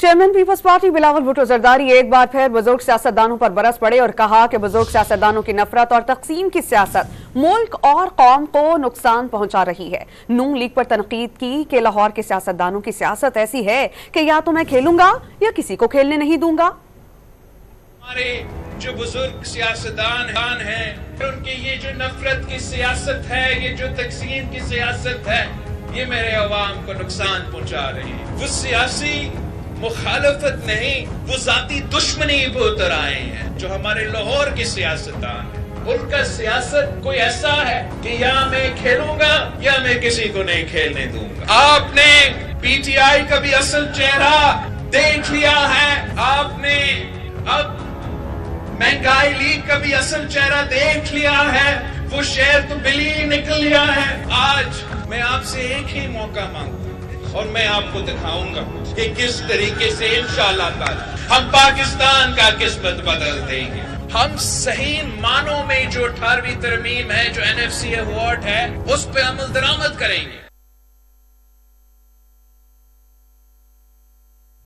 Chairman Peoples Party Bilawal Bhutto Zardari ایک بار پھر بزرگ سیاستدانوں پر برس پڑے اور کہا کہ بزرگ سیاستدانوں کی نفرت اور تقسیم کی سیاست ملک اور قوم کو نقصان پہنچا رہی ہے۔ نون لیگ پر تنقید کی کہ لاہور کے سیاستدانوں کی سیاست ایسی ہے کہ یا تو میں کھیلوں گا یا کسی کو کھیلنے نہیں دوں گا۔ ہمارے جو بزرگ سیاستدان ہیں ان کی یہ جو نفرت کی سیاست ہے، یہ جو تقسیم کی سیاست ہے، یہ میرے عوام کو نقصان پہنچا رہی ہے۔ وہ سیاسی مخالفت نہیں، وہ ذاتی دشمنی پہ اتر آئے ہیں جو ہمارے لاہور کی سیاستدان ہیں۔ ان کا سیاست کوئی ایسا ہے کہ یا میں کھیلوں گا یا میں کسی کو نہیں کھیلنے دوں گا۔ آپ نے پی ٹی آئی کا بھی اصل چہرہ دیکھ لیا ہے، آپ نے اب مہنگائی لیگ کا بھی اصل چہرہ دیکھ لیا ہے، وہ شہر تو بلی نکل لیا ہے۔ آج میں آپ سے ایک ہی موقع مانگتا ہوں اور میں آپ کو دکھاؤں گا کہ کس طریقے سے انشاءاللہ تعالی ہم پاکستان کا قسمت بدل دیں گے۔ ہم صحیح معنوں میں جو 18ویں ترمیم ہے، جو NFCA ایوارڈ ہے، اس پہ عمل درآمد کریں گے۔